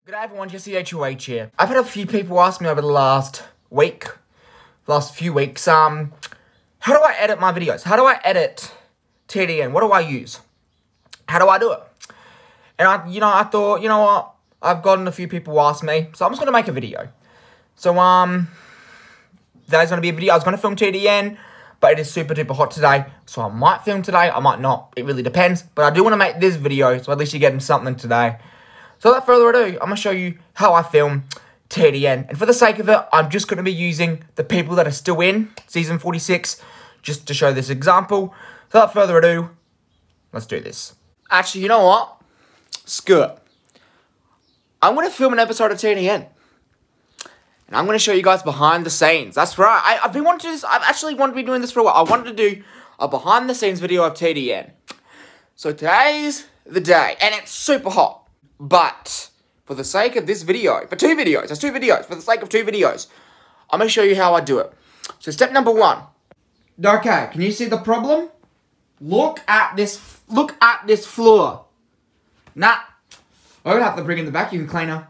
G'day everyone, Jesse HOH here. I've had a few people ask me over the last few weeks, how do I edit my videos? How do I edit TDN? What do I use? How do I do it? And I thought, you know what? I've gotten a few people ask me, so I'm just gonna make a video. So, there's gonna be a video. I was gonna film TDN, but it is super duper hot today, so I might film today, I might not. It really depends, but I do want to make this video, so at least you're getting something today. So without further ado, I'm going to show you how I film TDN. And for the sake of it, I'm just going to be using the people that are still in Season 46, just to show this example. So without further ado, let's do this. Actually, you know what? Screw it. I'm going to film an episode of TDN. And I'm going to show you guys behind the scenes. That's right. I've been wanting to do this. I've actually wanted to be doing this for a while. I wanted to do a behind the scenes video of TDN. So today's the day. And it's super hot. But for the sake of this video, for the sake of two videos, I'm going to show you how I do it. So step number one. Okay, can you see the problem? Look at this floor. Nah, I would have to bring in the vacuum cleaner.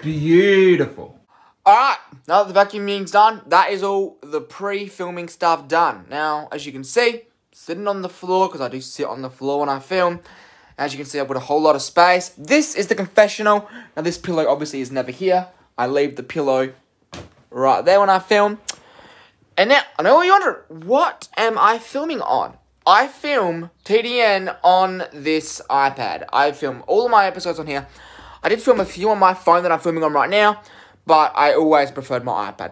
Beautiful. Alright, now that the vacuuming's done, that is all the pre-filming stuff done. Now, as you can see, sitting on the floor, because I do sit on the floor when I film. As you can see, I've got a whole lot of space. This is the confessional. Now, this pillow obviously is never here. I leave the pillow right there when I film. And now, I know what you're wondering, what am I filming on? I film TDN on this iPad. I film all of my episodes on here. I did film a few on my phone that I'm filming on right now, but I always preferred my iPad.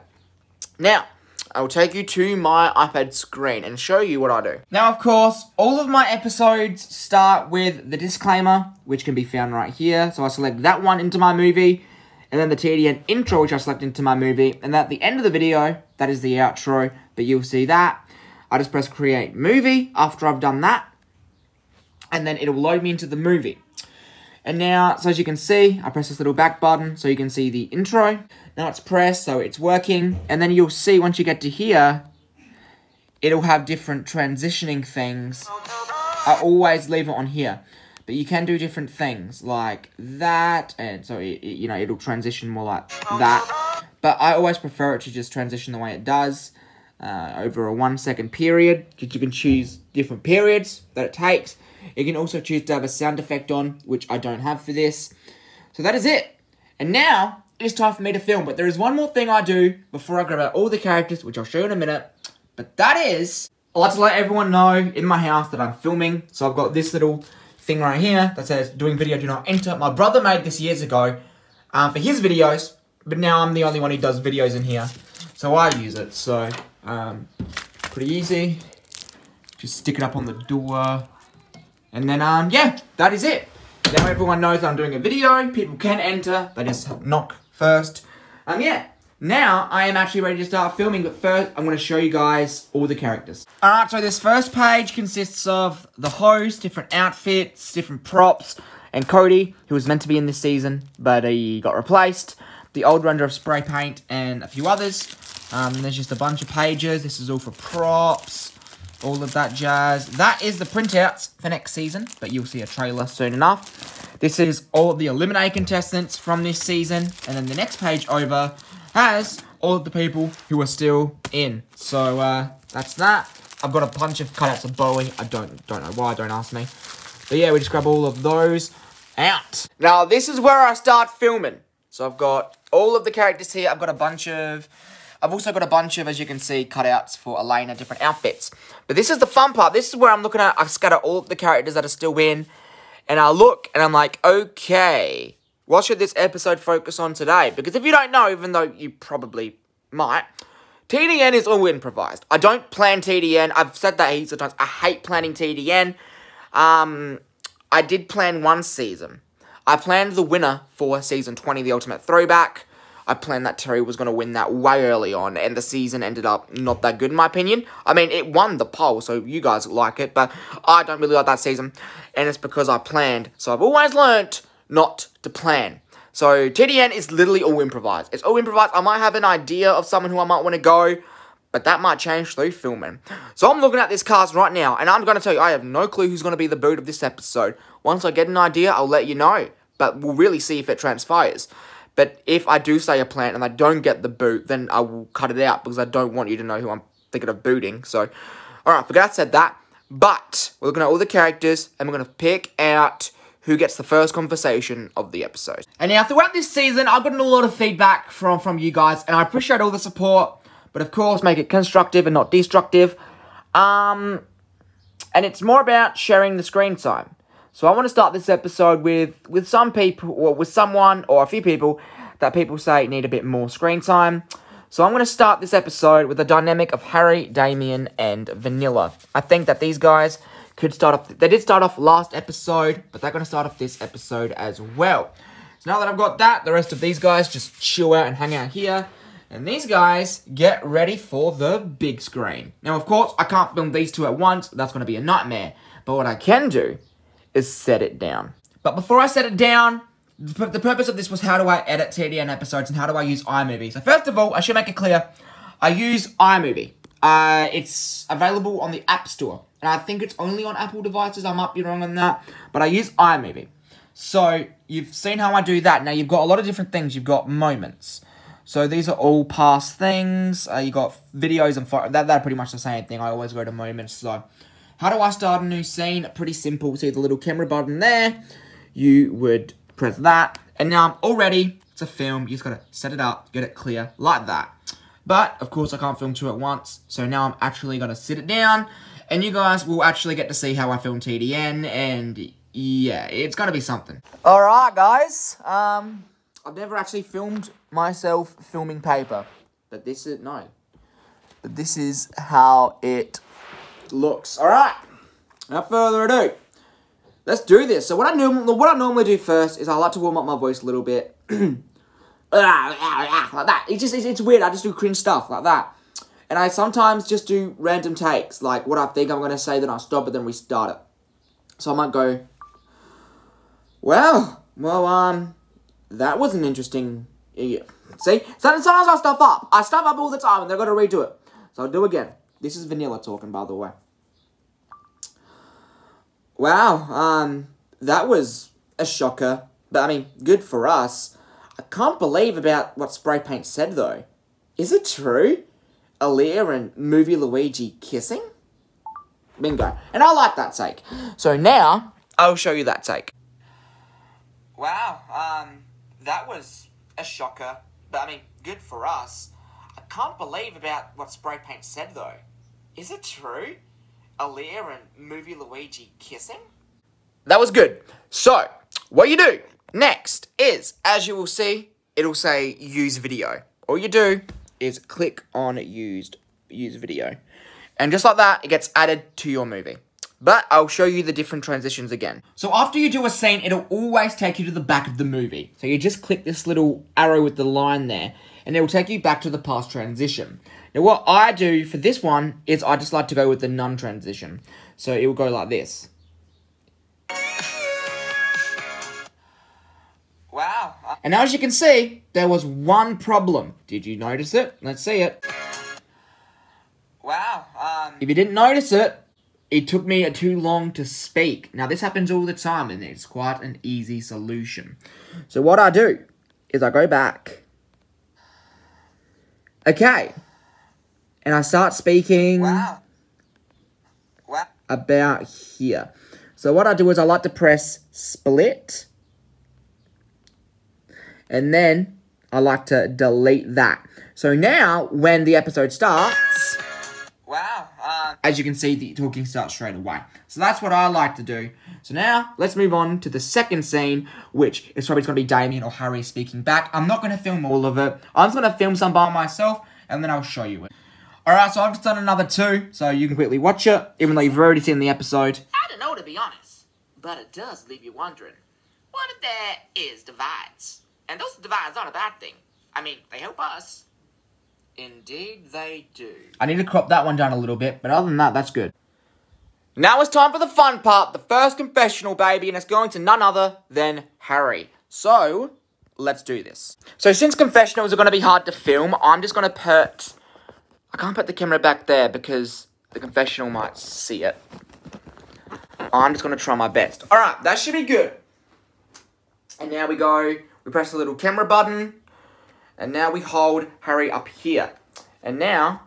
Now, I will take you to my iPad screen and show you what I do. Now, of course, all of my episodes start with the disclaimer, which can be found right here. So I select that one into my movie, and then the TDN intro, which I select into my movie. And at the end of the video, that is the outro, but you'll see that. I just press create movie after I've done that, and then it'll load me into the movie. And now, so as you can see, I press this little back button so you can see the intro. Now it's pressed, so it's working. And then you'll see once you get to here, it'll have different transitioning things. I always leave it on here. But you can do different things like that. And so, it'll transition more like that. But I always prefer it to just transition the way it does. Over a 1 second period. Because you can choose different periods that it takes. You can also choose to have a sound effect on, which I don't have for this. So that is it. And now, it's time for me to film. But there is one more thing I do before I grab out all the characters, which I'll show you in a minute. But that is, I like to let everyone know in my house that I'm filming. So I've got this little thing right here that says, doing video, do not enter. My brother made this years ago for his videos. But now I'm the only one who does videos in here. So I use it. So, pretty easy. Just stick it up on the door. And then, yeah, that is it. Now everyone knows I'm doing a video. People can enter. They just knock first. Yeah. Now, I am actually ready to start filming. But first, I'm going to show you guys all the characters. Alright, so this first page consists of the host, different outfits, different props, and Cody, who was meant to be in this season, but he got replaced. The old render of spray paint, and a few others. There's just a bunch of pages. This is all for props. All of that jazz. That is the printouts for next season, but you'll see a trailer soon enough. This is all of the eliminated contestants from this season, and then the next page over has all of the people who are still in. So, that's that. I've got a bunch of cutouts of Bowie. I don't know why, don't ask me. But yeah, we just grab all of those out. Now, this is where I start filming. So I've got all of the characters here. I've also got a bunch of, as you can see, cutouts for Elena, different outfits. But this is the fun part. This is where I'm looking at, I've scattered all of the characters that are still in. And I look, and I'm like, okay, what should this episode focus on today? Because if you don't know, even though you probably might, TDN is all improvised. I don't plan TDN. I've said that heaps of times. I hate planning TDN. I did plan one season. I planned the winner for Season 20, the Ultimate Throwback. I planned that Terry was going to win that way early on, and the season ended up not that good in my opinion. I mean, it won the poll, so you guys like it, but I don't really like that season, and it's because I planned. So I've always learnt not to plan. So TDN is literally all improvised. It's all improvised. I might have an idea of someone who I might want to go, but that might change through filming. So I'm looking at this cast right now, and I'm going to tell you, I have no clue who's going to be the boot of this episode. Once I get an idea, I'll let you know, but we'll really see if it transpires. But if I do say a plan and I don't get the boot, then I will cut it out, because I don't want you to know who I'm thinking of booting. So, alright, forget I said that. But we're looking at all the characters, and we're going to pick out who gets the first conversation of the episode. And now, throughout this season, I've gotten a lot of feedback from you guys, and I appreciate all the support. But of course, make it constructive and not destructive. And it's more about sharing the screen time. So I want to start this episode with some people, or with someone, or a few people, that people say need a bit more screen time. So I'm going to start this episode with the dynamic of Harry, Damien, and Vanilla. I think that these guys could start off, they did start off last episode, but they're going to start off this episode as well. So now that I've got that, the rest of these guys just chill out and hang out here. And these guys get ready for the big screen. Now, of course, I can't film these two at once. That's going to be a nightmare. But what I can do is set it down. But before I set it down, the purpose of this was how do I edit TDN episodes and how do I use iMovie. So first of all, I should make it clear, I use iMovie. It's available on the App Store. And I think it's only on Apple devices. I might be wrong on that. But I use iMovie. So you've seen how I do that. Now, you've got a lot of different things. You've got moments. So these are all past things. You got videos and photos. They're pretty much the same thing. I always go to moments. So how do I start a new scene? Pretty simple. See the little camera button there? You would press that. And now I'm all ready to film. You just got to set it up, get it clear like that. But, of course, I can't film two at once. So now I'm actually going to sit it down. And you guys will actually get to see how I film TDN. And, yeah, it's going to be something. Alright, guys. I've never actually filmed myself filming paper, but this is how it looks. All right, without further ado, let's do this. So what I normally do first is I like to warm up my voice a little bit, like that. It's weird. I just do cringe stuff like that, and I sometimes just do random takes, like what I think I'm gonna say, then I stop it, then restart it. So I might go, well, that was an interesting. Yeah. See? Sometimes I stuff up. I stuff up all the time and they've got to redo it. So I'll do again. This is Vanilla talking, by the way. Wow, that was a shocker. But, I mean, good for us. I can't believe about what Spray Paint said, though. Is it true? Aaliyah and Movie Luigi kissing? Bingo. And I like that take. So now, I'll show you that take. Wow, that was a shocker, but I mean, good for us. I can't believe about what Spray Paint said, though. Is it true? Aaliyah and Movie Luigi kissing? That was good. So, what you do next is, as you will see, it'll say use video. All you do is click on use video. And just like that, it gets added to your movie. But I'll show you the different transitions again. So after you do a scene, it'll always take you to the back of the movie. So you just click this little arrow with the line there, and it will take you back to the past transition. Now what I do for this one is I just like to go with the none transition. So it will go like this. Wow. And as you can see, there was one problem. Did you notice it? Let's see it. Wow. If you didn't notice it, it took me too long to speak. Now, this happens all the time, and it's quite an easy solution. So what I do is I go back. Okay. And I start speaking about here. So what I do is I like to press split. And then I like to delete that. So now, when the episode starts... as you can see, the talking starts straight away. So that's what I like to do. So now, let's move on to the second scene, which is probably going to be Damien or Harry speaking back. I'm not going to film all of it. I'm just going to film some by myself, and then I'll show you it. Alright, so I've just done another 2, so you can quickly watch it, even though you've already seen the episode. I don't know, to be honest, but it does leave you wondering, what if there is divides? And those divides aren't a bad thing. I mean, they help us. Indeed, they do. I need to crop that one down a little bit, but other than that, that's good. Now it's time for the fun part, the first confessional, baby, and it's going to none other than Harry. So, let's do this. So, since confessionals are going to be hard to film, I'm just going to put... I can't put the camera back there because the confessional might see it. I'm just going to try my best. Alright, that should be good. And now we go, we press the little camera button, and now we hold Harry up here. And now,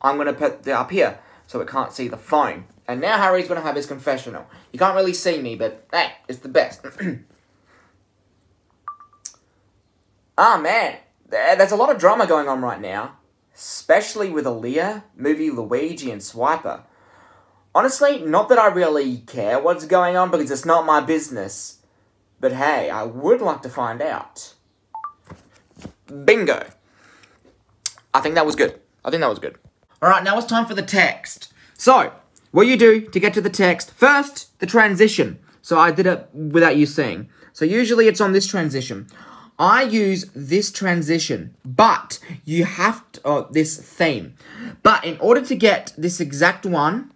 I'm going to put it up here, so it can't see the phone. And now Harry's going to have his confessional. You can't really see me, but hey, it's the best. Ah, man, there's a lot of drama going on right now. Especially with Aaliyah, Movie Luigi, and Swiper. Honestly, not that I really care what's going on, because it's not my business. But hey, I would like to find out. Bingo. I think that was good. Alright, now it's time for the text. So, what you do to get to the text, first, the transition. So I did it without you seeing. So usually it's on this transition. I use this transition, but you have to, this theme. But in order to get this exact one,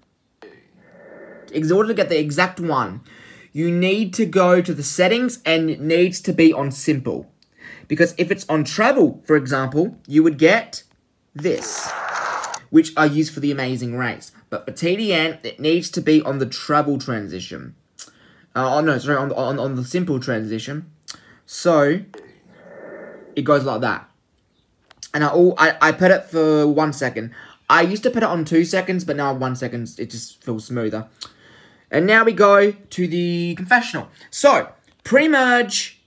you need to go to the settings and it needs to be on simple. Because if it's on travel, for example, you would get this, which I use for the Amazing Race. But for TDN, it needs to be on the travel transition. On the simple transition. So, it goes like that. And I put it for 1 second. I used to put it on 2 seconds, but now 1 second, it just feels smoother. And now we go to the confessional. So, pre-merge,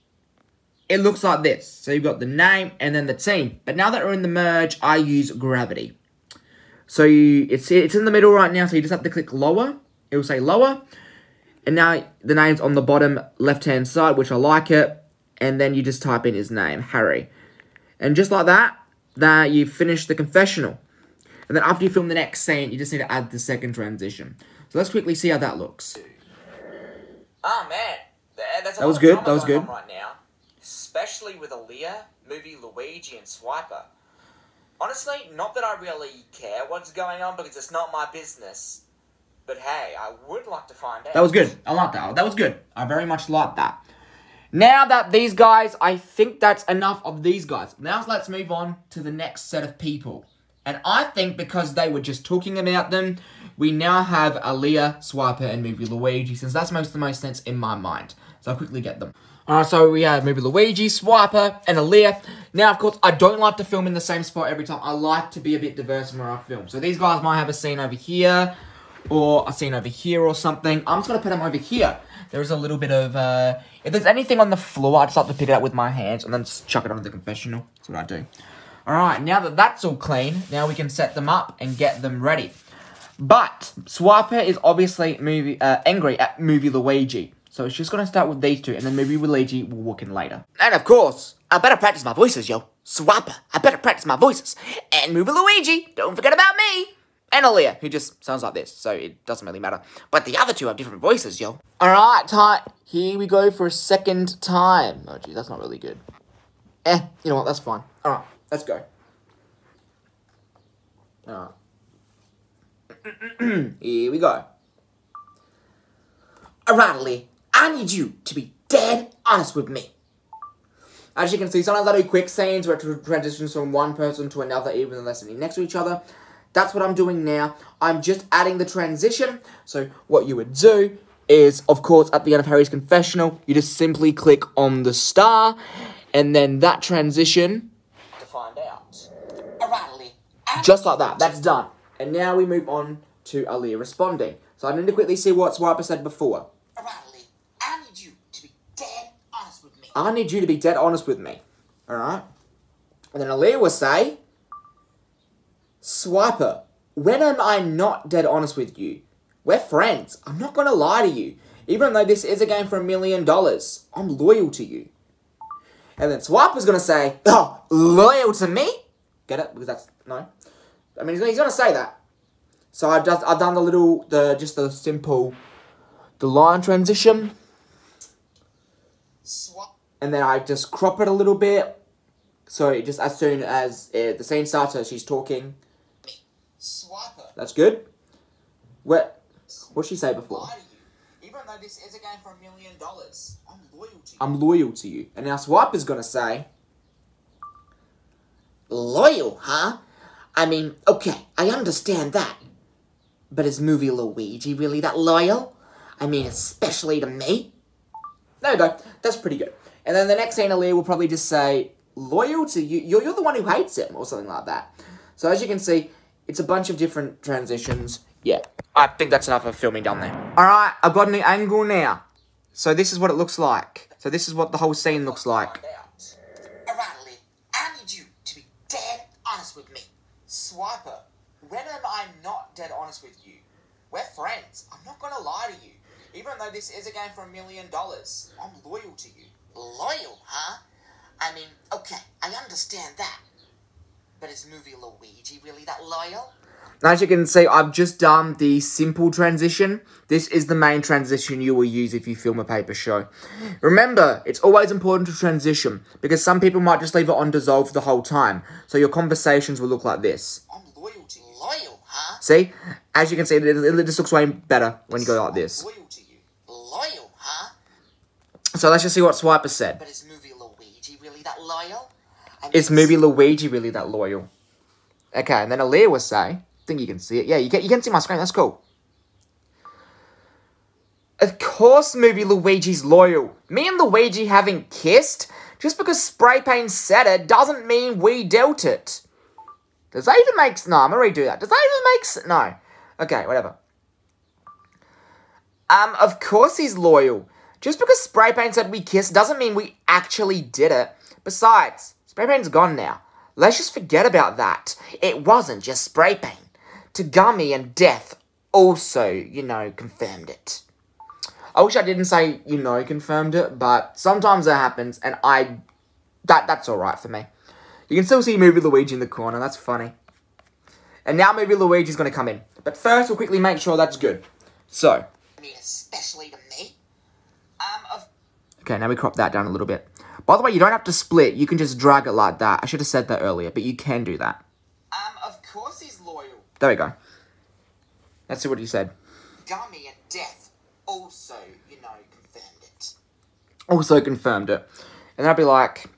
it looks like this. So you've got the name and then the team. But now that we're in the merge, I use gravity. So it's in the middle right now, so you just have to click lower. It will say lower. And now the name's on the bottom left-hand side, which I like it. And then you just type in his name, Harry. And just like that, you finish the confessional. And then after you film the next scene, you just need to add the second transition. So let's quickly see how that looks. Oh man, that was good. Right now, especially with Aaliyah, Movie Luigi, and Swiper. Honestly, not that I really care what's going on because it's not my business. But hey, I would like to find out. That was good. I like that. That was good. I very much like that. Now that these guys, I think that's enough of these guys. Now let's move on to the next set of people. And I think because they were just talking about them, we now have Aaliyah, Swiper, and Movie Luigi, since that makes the most sense in my mind. So I'll quickly get them. Alright, so we have Movie Luigi, Swiper, and Aaliyah. Now, of course, I don't like to film in the same spot every time. I like to be a bit diverse in where I film. So these guys might have a scene over here, or a scene over here or something. I'm just going to put them over here. There's a little bit of, if there's anything on the floor, I just like to pick it up with my hands and then just chuck it onto the confessional. That's what I do. Alright, now that that's all clean, now we can set them up and get them ready. But, Swiper is obviously angry at Movie Luigi. So it's just going to start with these two, and then Movie Luigi will walk in later. And of course, I better practice my voices, yo. Swiper, I better practice my voices. And Movie Luigi, don't forget about me. And Aaliyah, who just sounds like this, so it doesn't really matter. But the other two have different voices, yo. Alright, here we go for a second time. Oh, geez, that's not really good. You know what, that's fine. Alright, let's go. Alright. Here we go. Alright, Aaliyah, I need you to be dead honest with me. As you can see, sometimes I do quick scenes where it transitions from one person to another, even though they're sitting next to each other. That's what I'm doing now. I'm just adding the transition. So what you would do is, of course, at the end of Harry's confessional, you just simply click on the star, and then that transition to find out. Alright, Aaliyah. Just like that. That's done. And now we move on to Aaliyah responding. So I need to quickly see what Swiper said before. Alright, Aaliyah. I need you to be dead honest with me. I need you to be dead honest with me. Alright? And then Aaliyah will say, Swiper, when am I not dead honest with you? We're friends. I'm not going to lie to you. Even though this is a game for $1 million, I'm loyal to you. And then Swiper's going to say, oh, loyal to me? Get it? Because that's, no. I mean, he's going to say that. So I've done the simple, the line transition. And then I just crop it a little bit. So just as soon as the scene starts, she's talking. Swiper. That's good. What'd she say before? Lie to you. Even though this is a game for $1 million, I'm loyal to you. I'm loyal to you. And now Swiper's gonna say, loyal, huh? I mean, okay, I understand that. But is Movie Luigi really that loyal? I mean, especially to me? There we go. That's pretty good. And then the next scene, Aaliyah will probably just say, loyal to you? You're the one who hates him, or something like that. So as you can see, it's a bunch of different transitions. Yeah, I think that's enough of filming done there. Alright, I've got a new angle now. So this is what it looks like. So this is what the whole scene looks like. Alright, Lee, I need you to be dead honest with me. Swiper, when am I not dead honest with you? We're friends. I'm not gonna lie to you. Even though this is a game for $1 million, I'm loyal to you. Loyal, huh? I mean, okay, I understand that. But is Movie Luigi really that loyal? As you can see, I've just done the simple transition. This is the main transition you will use if you film a paper show. Remember, it's always important to transition, because some people might just leave it on dissolve the whole time. So your conversations will look like this. I'm loyal to you. Loyal, huh? See? As you can see, it just looks way better when you go like this. Loyal to you. Loyal, huh? So let's just see what Swiper said. But is Movie Luigi really that loyal? Is Movie Luigi really that loyal? Okay, and then Aaliyah will say, I think you can see it. Yeah, you can see my screen. That's cool. Of course Movie Luigi's loyal. Me and Luigi haven't kissed. Just because Spray Paint said it doesn't mean we dealt it. Does that even make... No, I'm going to redo that. Does that even make sense? No. Okay, whatever. Of course he's loyal. Just because Spray Paint said we kissed doesn't mean we actually did it. Besides, Spray Paint's gone now. Let's just forget about that. It wasn't just Spray Paint. Tagami and Death also, confirmed it. I wish I didn't say, confirmed it, but sometimes that happens, and that's alright for me. You can still see Movie Luigi in the corner, that's funny. And now Movie Luigi's gonna come in. But first, we'll quickly make sure that's good. So. I mean, especially to me. Okay, now we crop that down a little bit. By the way, you don't have to split, you can just drag it like that. I should have said that earlier, but you can do that. Of course he's loyal. There we go. Let's see what he said. Gummy and Death also, confirmed it. Also confirmed it. And then I'll be like,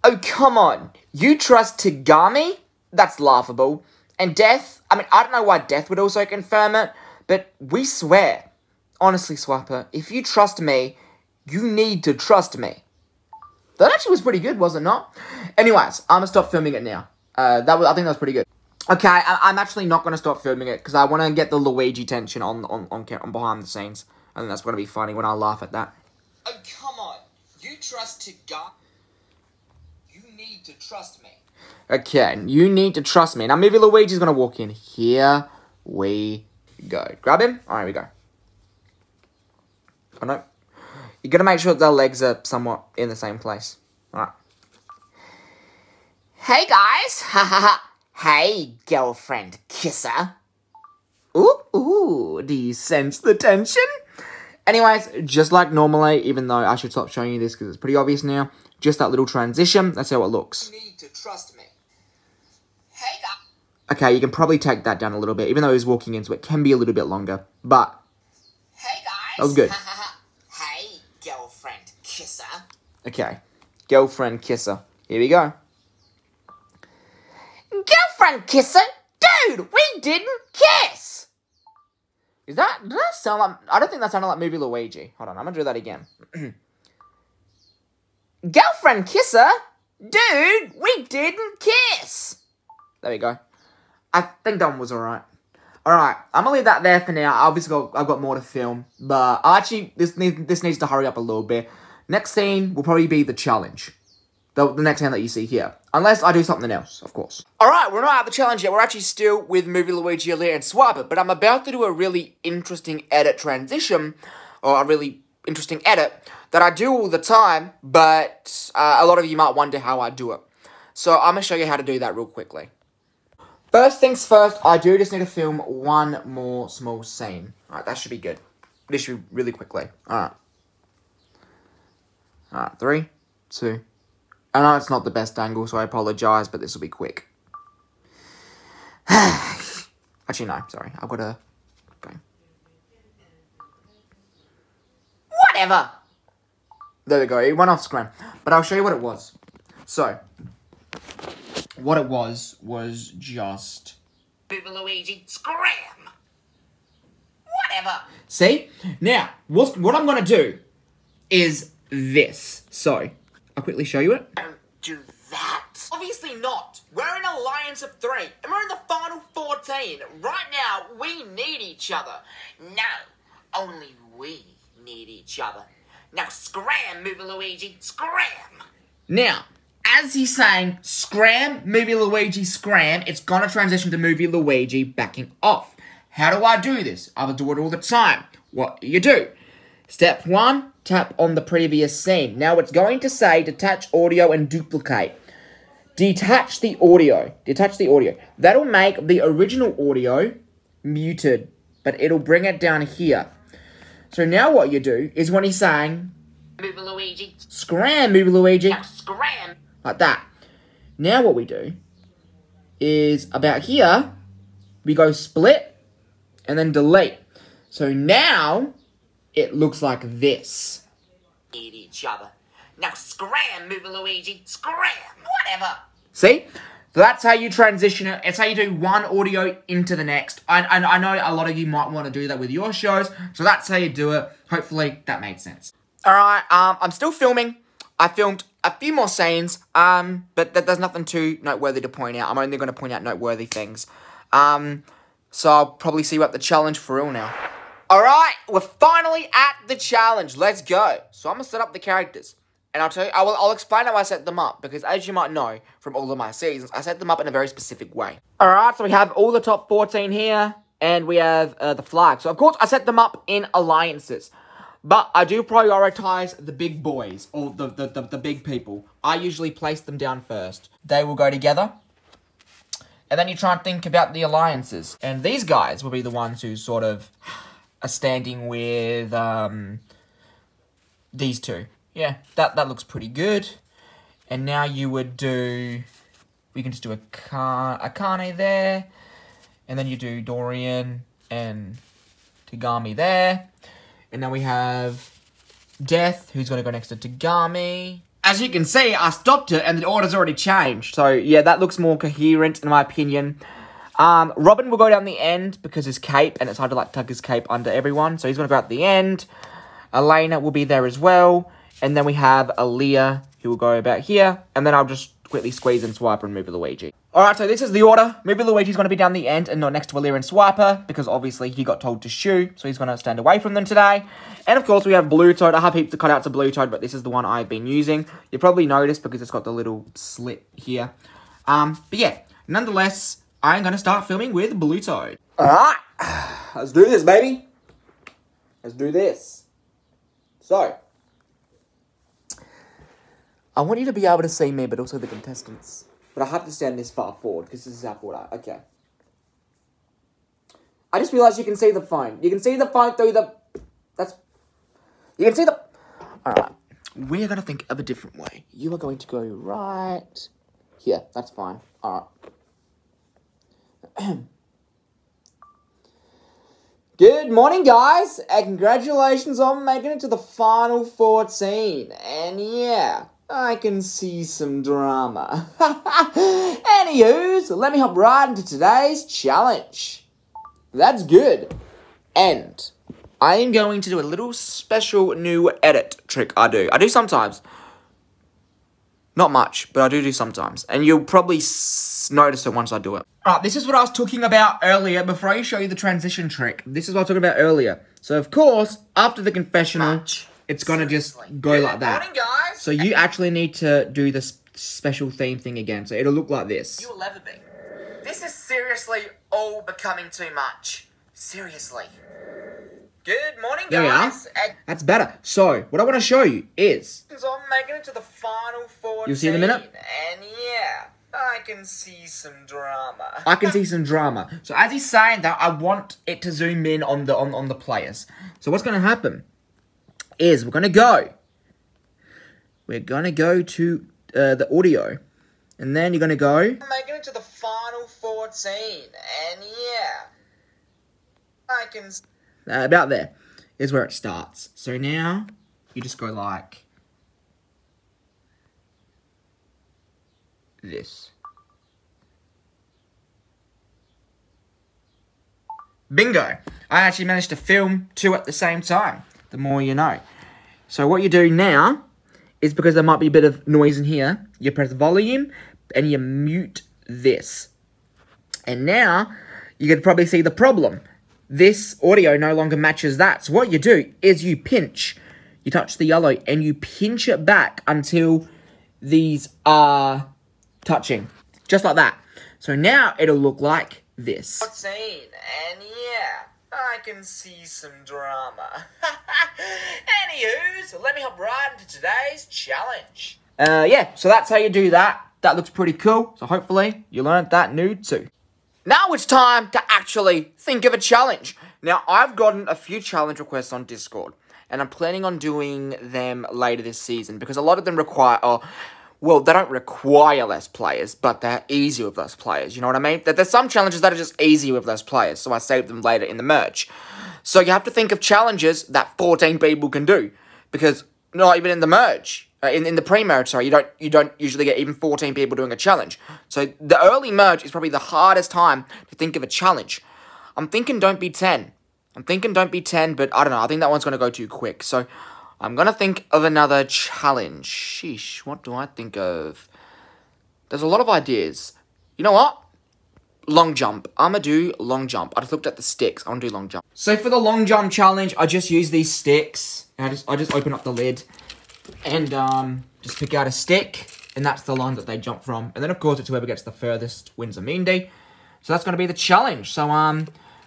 oh, come on. You trust Tagami? That's laughable. And Death, I mean, I don't know why Death would also confirm it, but we swear. Honestly, Swiper, if you trust me, you need to trust me. That actually was pretty good, was it not? Anyways, I'm going to stop filming it now. I think that was pretty good. Okay, I'm actually not going to stop filming it, because I want to get the Luigi tension on behind the scenes. I think that's going to be funny when I laugh at that. Oh, come on. You trust Tagami. You need to trust me. Okay, you need to trust me. Now, Movie Luigi's going to walk in. Here we go. Grab him. All right, we go. Oh, no. You're going to make sure that their legs are somewhat in the same place. All right. Hey, guys. Ha ha ha. Hey, girlfriend kisser. Ooh, do you sense the tension? Anyways, just like normally, even though I should stop showing you this because it's pretty obvious now, just that little transition, that's how it looks. You need to trust me. Hey, guys. Okay, you can probably take that down a little bit, even though he's walking into it, can be a little bit longer, but... Hey, guys. That was good. Hey, girlfriend kisser. Okay, girlfriend kisser. Here we go. Girlfriend kisser? Dude, we didn't kiss! Did that sound like... I don't think that sounded like Movie Luigi. Hold on, I'm gonna do that again. Girlfriend kisser? Dude, we didn't kiss! There we go. I think that one was alright. Alright, I'm gonna leave that there for now. Obviously, I've got more to film. But actually, this needs to hurry up a little bit. Next scene will probably be the challenge. The next hand that you see here. Unless I do something else, of course. Alright, we're not at the challenge yet. We're actually still with Movie Luigi, Aaliyah, and Swiper. But I'm about to do a really interesting edit transition. Or a really interesting edit. That I do all the time. But a lot of you might wonder how I do it. So I'm going to show you how to do that real quickly. First things first, I do just need to film one more small scene. Alright, that should be good. This should be really quickly. Alright. Alright, 3, 2, I know it's not the best angle, so I apologise, but this will be quick. Actually, no, sorry. I've got to go. Whatever. There we go. It went off screen. But I'll show you what it was. So, what it was just... Booba Luigi, scram. Whatever. See? Now, what I'm going to do is this. So, I'll quickly show you it. Don't do that. Obviously not. We're an alliance of 3, and we're in the final 14. Right now, we need each other. No, only we need each other. Now scram, Booba Luigi, scram. Now, as he's saying, scram, Movie Luigi, scram, it's going to transition to Movie Luigi backing off. How do I do this? I will do it all the time. What do you do? Step 1, tap on the previous scene. Now it's going to say detach audio and duplicate. Detach the audio. Detach the audio. That'll make the original audio muted, but it'll bring it down here. So now what you do is when he's saying, Booba Luigi, scram, Movie Luigi, now scram. like that. Now what we do is about here, we go split and then delete. So now it looks like this. Need each other. Now scram, Booba Luigi, scram. Whatever. See? So that's how you transition it. It's how you do one audio into the next. I know a lot of you might want to do that with your shows, so that's how you do it. Hopefully that made sense. Alright, I'm still filming. I filmed a few more scenes, but there's nothing too noteworthy to point out. I'm only going to point out noteworthy things. So I'll probably see you at the challenge for real now. Alright, we're finally at the challenge. Let's go. So I'm going to set up the characters. And I'll tell you, I'll explain how I set them up, because as you might know from all of my seasons, I set them up in a very specific way. Alright, so we have all the top 14 here, and we have the flag. So of course, I set them up in alliances. But I do prioritize the big boys, or the big people. I usually place them down first. They will go together. And then you try and think about the alliances. And these guys will be the ones who sort of are standing with these two. Yeah, that looks pretty good. And now you would do... We can just do a Akane there. And then you do Dorian and Tagami there. And now we have Death, who's going to go next to Tagami. As you can see, I stopped it and the order's already changed. So, yeah, that looks more coherent in my opinion. Robin will go down the end because his cape, and it's hard to, like, tuck his cape under everyone. So he's going to go at the end. Elena will be there as well. And then we have Aaliyah, who will go about here. And then I'll just quickly squeeze in Swiper and Movie Luigi. Alright, so this is the order. Movie Luigi's going to be down the end and not next to Aaliyah and Swiper, because obviously he got told to shoo, so he's going to stand away from them today. And of course we have Blue Toad. I have heaps of cutouts of Blue Toad, but this is the one I've been using. You probably noticed because it's got the little slit here. But yeah, nonetheless, I'm going to start filming with Blue Toad. Alright, let's do this, baby. Let's do this. So, I want you to be able to see me, but also the contestants. But I have to stand this far forward, because this is how forward I... Okay. I just realised you can see the phone. You can see the phone through the... That's... You can see the... Alright. We're going to think of a different way. You are going to go right... Here. That's fine. Alright. Good morning, guys. And congratulations on making it to the final 14. And yeah... I can see some drama. Anywho, so let me hop right into today's challenge. That's good. And I am going to do a little special new edit trick I do. I do sometimes. Not much, but I do sometimes. And you'll probably notice it once I do it. Alright, this is what I was talking about earlier before I show you the transition trick. This is what I was talking about earlier. So, of course, after the confessional... It's gonna just go like that. Morning, guys. So you actually need to do this special theme thing again. So it'll look like this. You will ever be. This is seriously all becoming too much. Seriously. Good morning, There we are. guys. That's better. So what I want to show you is... I'm making it to the final 14. You'll see in a minute. And yeah, I can see some drama. I can see some drama. So as he's saying that, I want it to zoom in on the players. So what's going to happen is we're going to go to the audio. And then you're going to go... Making it to the final 14, and yeah, I can... about there is where it starts. So now, you just go like... this. Bingo! I actually managed to film 2 at the same time. The more you know. So what you do now is, because there might be a bit of noise in here, you press volume and you mute this. And now you can probably see the problem. This audio no longer matches that. So what you do is you pinch. You touch the yellow and you pinch it back until these are touching. Just like that. So now it'll look like this. 14, and yeah, I can see some drama. Anywho, so let me hop right into today's challenge. Yeah, so that's how you do that. That looks pretty cool. So hopefully you learned that new too. Now it's time to actually think of a challenge. Now, I've gotten a few challenge requests on Discord, and I'm planning on doing them later this season, because a lot of them require, well, they don't require less players, but they're easy with less players, you know what I mean? There's some challenges that are just easy with less players, so I save them later in the merge. So you have to think of challenges that 14 people can do, because not even in the merge, in the pre-merge, sorry, you don't usually get even 14 people doing a challenge. So the early merge is probably the hardest time to think of a challenge. I'm thinking don't be 10. I'm thinking don't be 10, but I don't know, I think that one's going to go too quick. So I'm going to think of another challenge. Sheesh, what do I think of? There's a lot of ideas. You know what? Long jump. I'm going to do long jump. I just looked at the sticks. I want to do long jump. So for the long jump challenge, I just use these sticks. And I just open up the lid and just pick out a stick. And that's the line that they jump from. And then, of course, it's whoever gets the furthest wins immunity. So that's going to be the challenge. So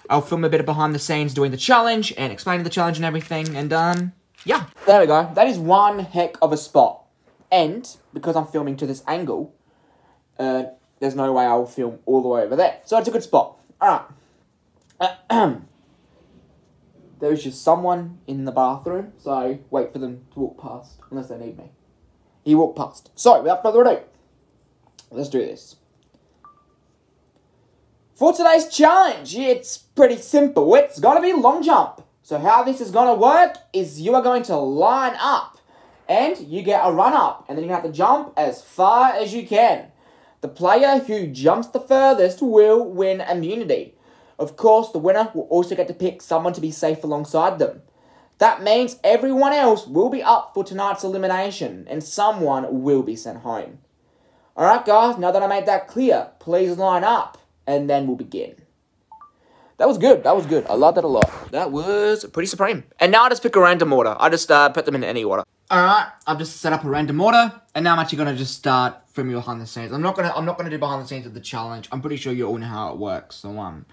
I'll film a bit of behind the scenes doing the challenge and explaining the challenge and everything. And yeah. There we go. That is one heck of a spot. And because I'm filming to this angle, there's no way I'll film all the way over there. So it's a good spot. Alright. There's just someone in the bathroom, so wait for them to walk past, unless they need me. He walked past. So, without further ado, let's do this. For today's challenge, it's pretty simple. It's gotta be long jump. So how this is gonna work is you are going to line up, and you get a run up, and then you have to jump as far as you can. The player who jumps the furthest will win immunity. Of course, the winner will also get to pick someone to be safe alongside them. That means everyone else will be up for tonight's elimination, and someone will be sent home. Alright guys, now that I made that clear, please line up, and then we'll begin. That was good, that was good. I love that a lot. That was pretty supreme. And now I just pick a random order. I just put them in any order. Alright, I've just set up a random order, and now I'm actually gonna just start filming behind the scenes. I'm not gonna do behind the scenes of the challenge. I'm pretty sure you all know how it works. So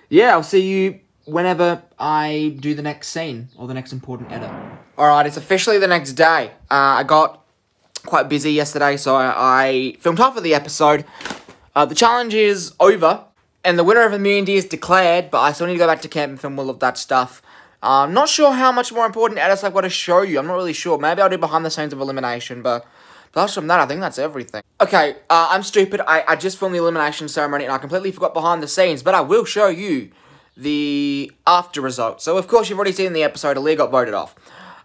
yeah, I'll see you whenever I do the next scene or the next important edit. Alright, it's officially the next day. I got quite busy yesterday, so I filmed half of the episode. The challenge is over, and the winner of immunity is declared, but I still need to go back to camp and film all of that stuff. I'm not sure how much more important edits I've got to show you. I'm not really sure. Maybe I'll do behind the scenes of elimination, but apart from that, I think that's everything. Okay, I'm stupid. I just filmed the elimination ceremony, and I completely forgot behind the scenes, but I will show you the after results. So, of course, you've already seen the episode. Aaliyah got voted off.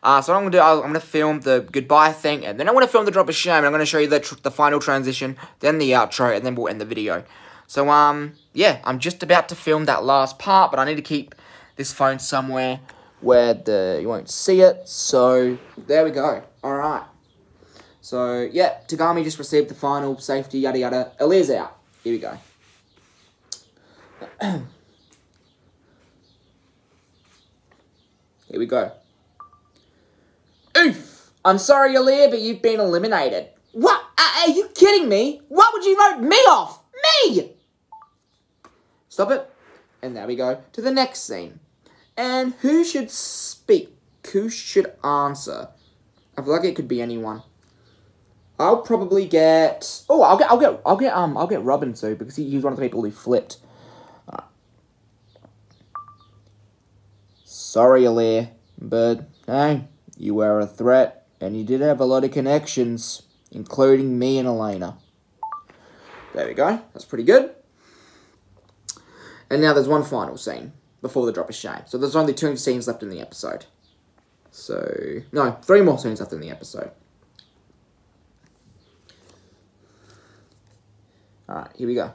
So what I'm going to do, I'm going to film the goodbye thing, and then I'm going to film the drop of shame, and I'm going to show you the final transition, then the outro, and then we'll end the video. So, yeah, I'm just about to film that last part, but I need to keep this phone somewhere where you won't see it. So, there we go. Alright. So, yeah, Tagami just received the final safety, yada yada. Aaliyah's out. Here we go. Here we go. Oof! I'm sorry, Aaliyah, but you've been eliminated. What? Are you kidding me? Why would you vote me off? Me! Stop it. And there we go to the next scene. And who should speak? Who should answer? I feel like it could be anyone. I'll probably get... Oh, I'll get Robin too, because he's one of the people who flipped. Sorry, Aaliyah, but hey, you were a threat, and you did have a lot of connections. including me and Elena. There we go. That's pretty good. And now there's one final scene before the drop of shame. So there's only 2 scenes left in the episode. So, no, 3 more scenes left in the episode. Alright, here we go.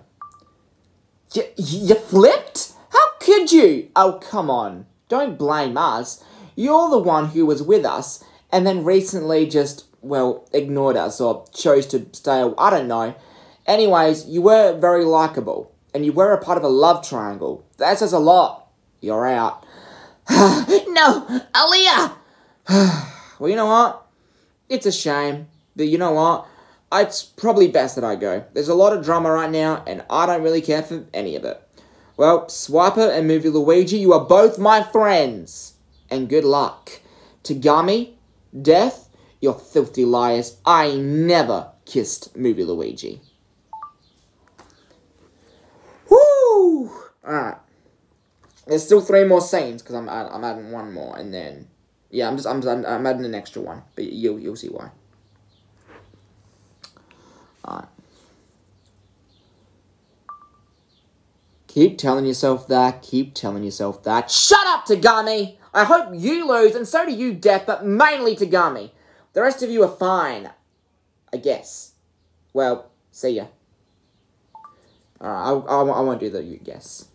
You flipped? How could you? Oh, come on. Don't blame us. You're the one who was with us and then recently just, well, ignored us or chose to stay, I don't know. Anyways, you were very likable and you were a part of a love triangle. That says a lot. You're out. No, Aaliyah! Well, you know what? It's a shame, but you know what? It's probably best that I go. There's a lot of drama right now, and I don't really care for any of it. Well, Swiper and Movie Luigi, you are both my friends. And good luck. Tagami, Death, you're filthy liars. I never kissed Movie Luigi. Woo! Alright. There's still 3 more scenes, because I'm adding 1 more, and then... Yeah, I'm adding an extra one, but you'll see why. Alright. Keep telling yourself that. Keep telling yourself that. Shut up, Tagami! I hope you lose, and so do you, Death, but mainly Tagami. The rest of you are fine. I guess. Well, see ya. Alright, I won't do the you guess.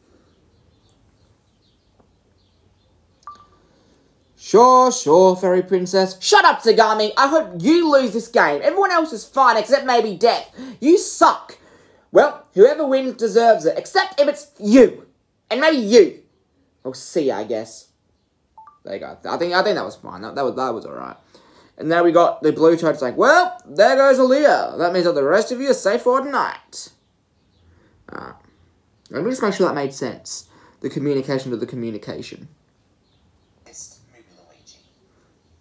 Sure, Fairy Princess. Shut up, Tagami. I hope you lose this game. Everyone else is fine, except maybe Death. You suck. Well, whoever wins deserves it, except if it's you. And maybe you. We'll see, I guess. There you go. I think that was fine. That was alright. And now we got the blue toad saying, well, there goes Aaliyah. That means that the rest of you are safe for tonight. Alright. Let me just make sure that made sense. The communication to the communication.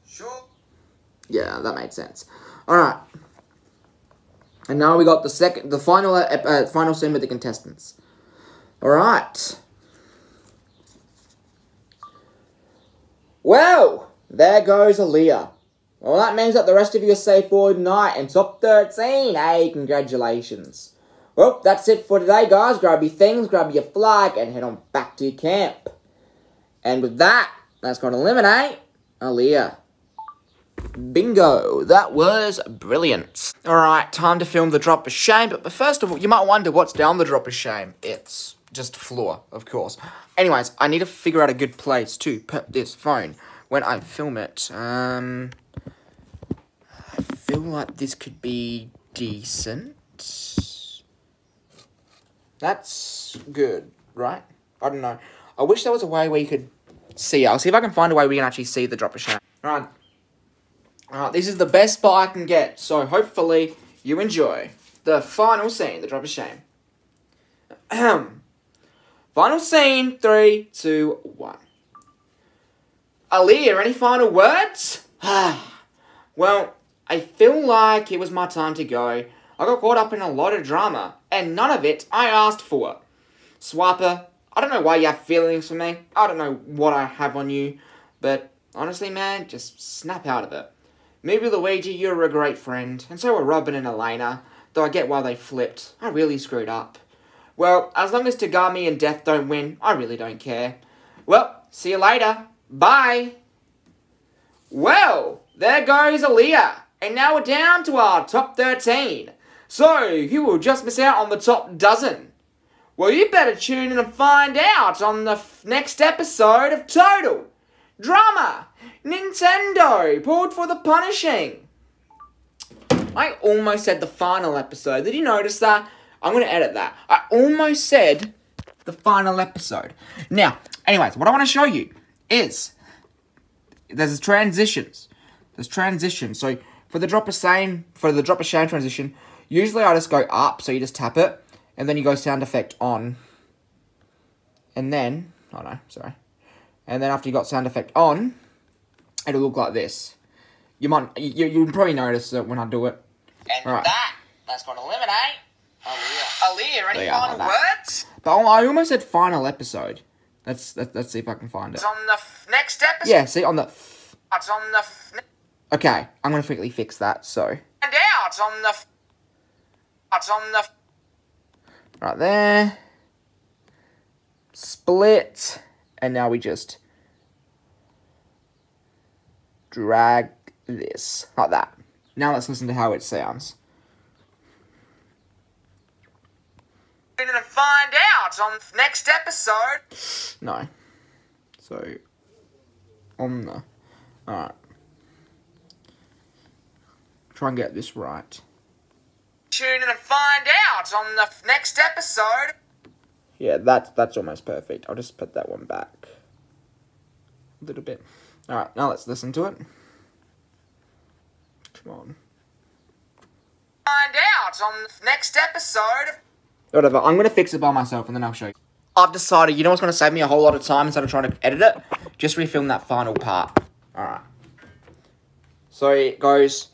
Sure. Yeah, that made sense. Alright. And now we got the final scene with the contestants. Alright. Well, there goes Aaliyah. Well, that means that the rest of you are safe for tonight and top 13. Hey, congratulations. Well, that's it for today, guys. Grab your things, grab your flag, and head on back to your camp. And with that, that's going to eliminate Aaliyah. Bingo. That was brilliant. Alright, time to film the drop of shame. But first of all, you might wonder what's down the drop of shame. It's just floor, of course. Anyways, I need to figure out a good place to put this phone when I film it. I feel like this could be decent. That's good, right? I don't know. I wish there was a way where you could see it. I'll see if I can find a way we can actually see the drop of shame. Alright. Alright, this is the best spot I can get, so hopefully you enjoy the final scene, the drop of shame. Final scene, 3, 2, 1. Aaliyah, any final words? Well, I feel like it was my time to go. I got caught up in a lot of drama, and none of it I asked for. Swiper, I don't know why you have feelings for me. I don't know what I have on you, but honestly, man, just snap out of it. Movie Luigi, you're a great friend, and so are Robin and Elena, though I get why they flipped. I really screwed up. Well, as long as Tagami and Death don't win, I really don't care. Well, see you later. Bye. Well, there goes Aaliyah, and now we're down to our top 13. So, who will just miss out on the top dozen? Well, you better tune in and find out on the next episode of Total Drama Nintendo, pulled for the punishing. I almost said the final episode. Did you notice that? I'm going to edit that. I almost said the final episode. Now, anyways, what I want to show you is there's transitions. There's transitions. So for the drop of shame transition, usually I just go up. So you just tap it, and then you go sound effect on, and then and then after you got sound effect on, it'll look like this. You'll probably notice it when I do it. And All right. that's going to eliminate Aaliyah, any final words? But I almost said final episode. Let's see if I can find it. It's on the next episode. Yeah, see on the. It's on the Okay, I'm gonna quickly fix that. So. And out. out on the... Right there. Split. And now we just drag this. Like that. Now let's listen to how it sounds. We're gonna find out on the next episode. No. So, on the... Alright. Try and get this right. Tune in and find out on the next episode. Yeah, that's almost perfect. I'll just put that one back a little bit. Alright, now let's listen to it. Come on. Find out on the next episode. Whatever, I'm going to fix it by myself and then I'll show you. I've decided, you know what's going to save me a whole lot of time instead of trying to edit it? Just refilm that final part. Alright. So it goes...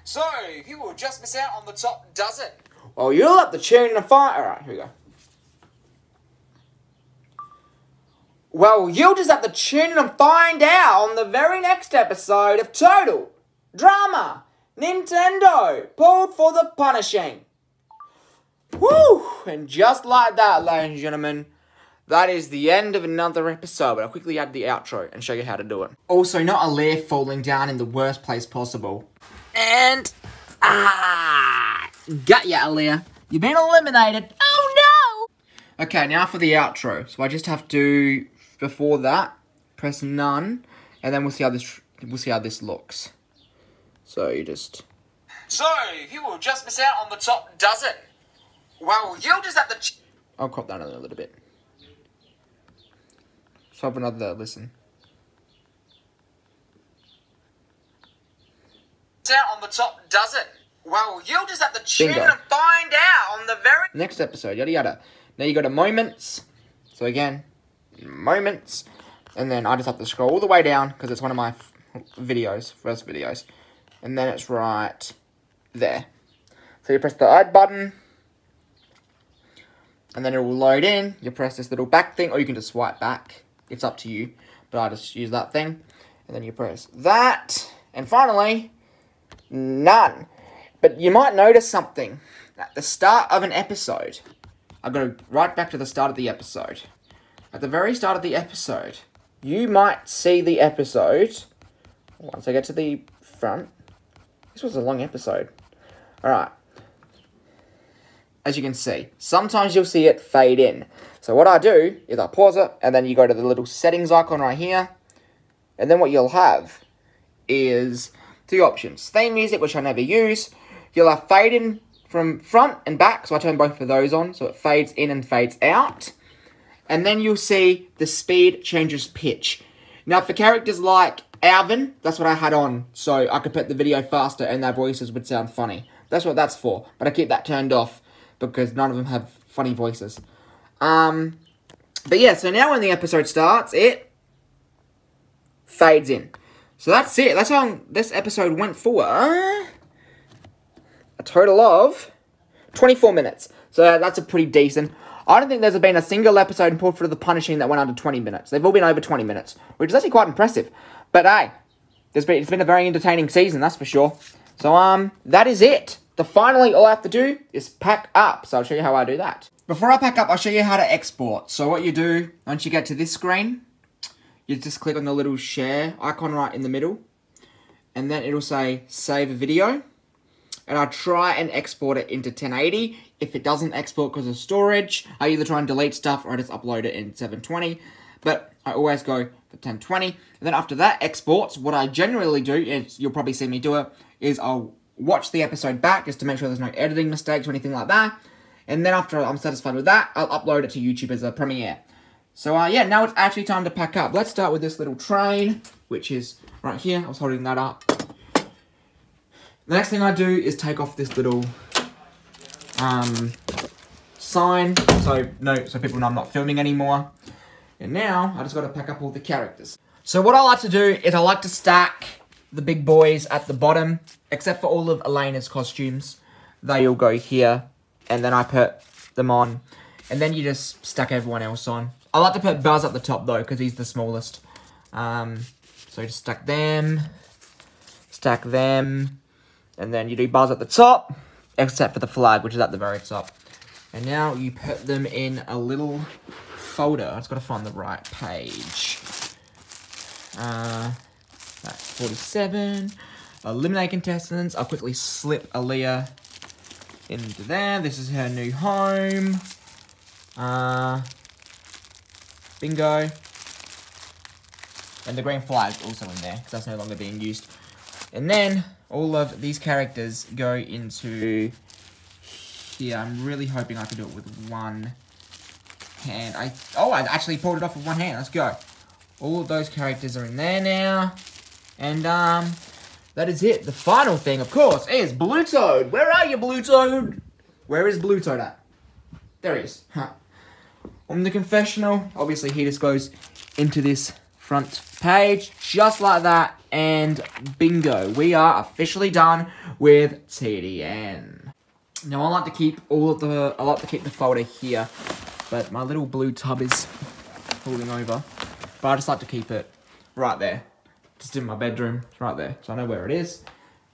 So, you will just miss out on the top dozen. Well, you'll have to tune in and find... Alright, here we go. Well, you'll just have to tune in and find out on the very next episode of Total Drama Nintendo Pulled for the Punishing. Woo! And just like that, ladies and gentlemen, that is the end of another episode. But I'll quickly add the outro and show you how to do it. Also, not a lair falling down in the worst place possible. And... got ya, Aaliyah. You've been eliminated. Oh no! Okay, now for the outro. So I just have to, before that, press none, and then we'll see how this looks. So you just... So, you will just miss out on the top dozen. Well, you'll just have to... I'll crop that in a little bit. So have another listen. Out on the top dozen. Well, you'll just have to tune in Bingo. and find out on the very... Next episode, yada yada. Now you go to moments. So again, moments. And then I just have to scroll all the way down because it's one of my first videos. And then it's right there. So you press the add button. And then it will load in. You press this little back thing, or you can just swipe back. It's up to you. But I just use that thing. And then you press that. And finally, none. But you might notice something. At the start of an episode, I go right back to the start of the episode. At the very start of the episode, you might see the episode. Once I get to the front. This was a long episode. Alright. As you can see, sometimes you'll see it fade in. So what I do is I pause it, and then you go to the little settings icon right here. And then what you'll have is two options. Theme music, which I never use. You'll have fade in from front and back, so I turn both of those on, so it fades in and fades out. And then you'll see the speed changes pitch. Now for characters like Alvin, that's what I had on, so I could put the video faster and their voices would sound funny. That's what that's for, but I keep that turned off because none of them have funny voices. But yeah, so now when the episode starts, it fades in. So that's it. That's how this episode went for a total of 24 minutes. So that's a pretty decent. I don't think there's been a single episode in Pulled for the Punishing that went under 20 minutes. They've all been over 20 minutes, which is actually quite impressive. But hey, it's been a very entertaining season, that's for sure. So that is it. Finally, all I have to do is pack up. So I'll show you how I do that. Before I pack up, I'll show you how to export. So what you do, once you get to this screen, you just click on the little share icon right in the middle. And then it'll say save a video. And I try and export it into 1080. If it doesn't export because of storage, I either try and delete stuff or I just upload it in 720. But I always go for 1020. And then after that exports, what I generally do, is you'll probably see me do it, is I'll watch the episode back just to make sure there's no editing mistakes or anything like that. And then after I'm satisfied with that, I'll upload it to YouTube as a premiere. So yeah, now it's actually time to pack up. Let's start with this little train, which is right here. I was holding that up. The next thing I do is take off this little sign, so people know I'm not filming anymore. And now I just got to pack up all the characters. So what I like to do is I like to stack the big boys at the bottom, except for all of Elena's costumes. They all go here, and then I put them on, and then you just stack everyone else on. I like to put Buzz at the top though, because he's the smallest. So just stack them, And then you do bars at the top, except for the flag, which is at the very top. And now you put them in a little folder. I just got to find the right page. That's 47. Eliminate contestants. I'll quickly slip Aaliyah into there. This is her new home. Bingo. And the green flag also in there, because that's no longer being used. And then all of these characters go into here. I'm really hoping I can do it with one hand. I actually pulled it off with one hand. Let's go. All of those characters are in there now. And that is it. The final thing, of course, is Blue Toad. Where are you, Blue Toad? Where is Blue Toad at? There he is. Huh. On the confessional, obviously he just goes into this front page, just like that, and bingo. We are officially done with TDN. Now I like to keep the folder here, but my little blue tub is falling over. But I just like to keep it right there. Just in my bedroom, it's right there, so I know where it is.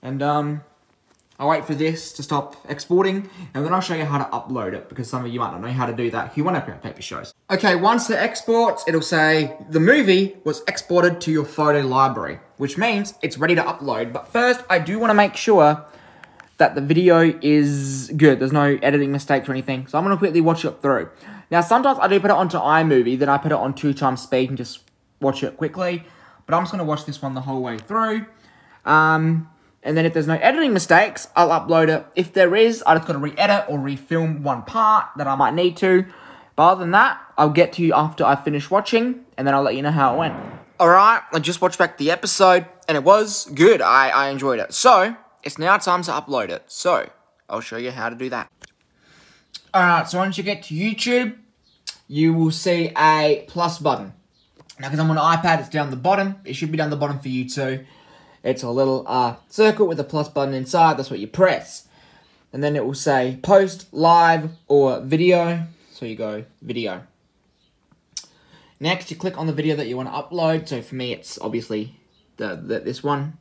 And I'll wait for this to stop exporting, and then I'll show you how to upload it, because some of you might not know how to do that if you want to create paper shows. Okay, once it exports, it'll say the movie was exported to your photo library, which means it's ready to upload. But first, I do want to make sure that the video is good. There's no editing mistakes or anything, so I'm going to quickly watch it through. Now, sometimes I do put it onto iMovie, then I put it on 2x speed and just watch it quickly. But I'm just going to watch this one the whole way through. And then if there's no editing mistakes, I'll upload it. If there is, I just got to re-edit or refilm one part that I might need to. But other than that, I'll get to you after I finish watching, and then I'll let you know how it went. Alright, I just watched back the episode, and it was good. I enjoyed it. So, it's now time to upload it. So, I'll show you how to do that. Alright, so once you get to YouTube, you will see a plus button. Now, because I'm on an iPad, it's down the bottom. It should be down the bottom for you too. It's a little circle with a plus button inside. That's what you press. And then it will say post, live, or video. So you go video. Next, you click on the video that you want to upload. So for me, it's obviously this one.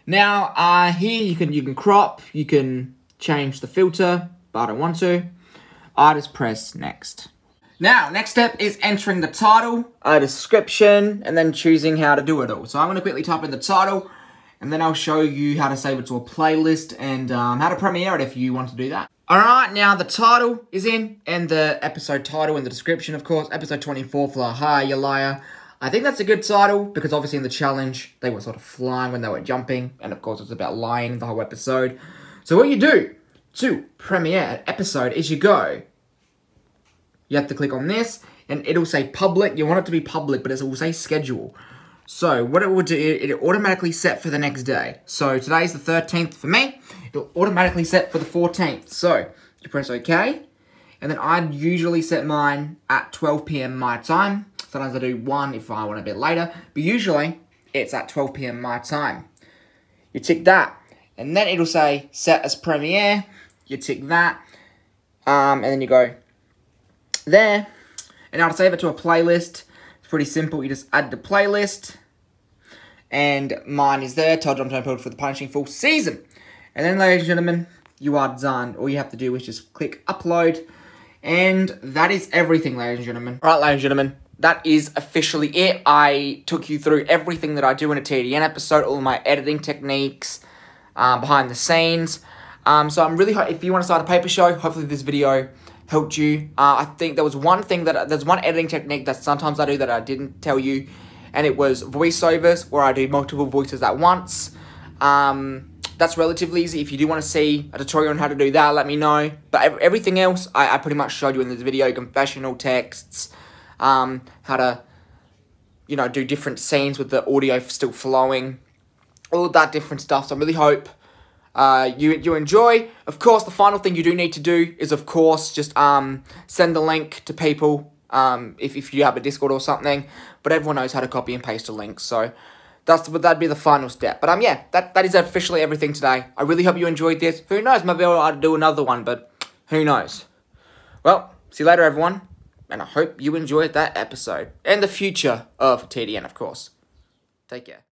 Now, here you can crop. You can change the filter, but I don't want to. I just press next. Now, next step is entering the title, a description, and then choosing how to do it all. So I'm going to quickly type in the title, and then I'll show you how to save it to a playlist and how to premiere it if you want to do that. Alright, now the title is in, and the episode title in the description, of course. Episode 24 for Hi, You Liar. I think that's a good title, because obviously in the challenge, they were sort of flying when they were jumping, and of course it's about lying the whole episode. So what you do to premiere an episode is you go. You have to click on this, and it'll say public. You want it to be public, but it will say schedule. So, what it will do, it'll automatically set for the next day. So, today's the 13th for me. It'll automatically set for the 14th. So, you press OK. And then I'd usually set mine at 12 PM my time. Sometimes I do 1 if I want a bit later. But usually, it's at 12 PM my time. You tick that. And then it'll say set as premiere. You tick that. And then you go there, and now to save it to a playlist, it's pretty simple. You just add the playlist, and mine is there, Todd Jump Time for the Punishing Full Season. And then, ladies and gentlemen, you are done. All you have to do is just click upload, and that is everything, ladies and gentlemen. Right, ladies and gentlemen, that is officially it. I took you through everything that I do in a TDN episode, all of my editing techniques, behind the scenes. So I'm really, if you want to start a paper show, hopefully this video helped you. I think there's one editing technique that sometimes I do that I didn't tell you, and it was voiceovers, where I do multiple voices at once. That's relatively easy. If you do want to see a tutorial on how to do that, let me know. But everything else, I pretty much showed you in this video. Confessional texts, how to, do different scenes with the audio still flowing, all of that different stuff. So I really hope you enjoy. Of course, the final thing you do need to do is, of course, just send the link to people if you have a Discord or something. But everyone knows how to copy and paste a link, so that'd be the final step. But yeah, that is officially everything today. I really hope you enjoyed this. Who knows, maybe I'll do another one, but who knows. Well, see you later, everyone, and I hope you enjoyed that episode and the future of TDN, of course. Take care.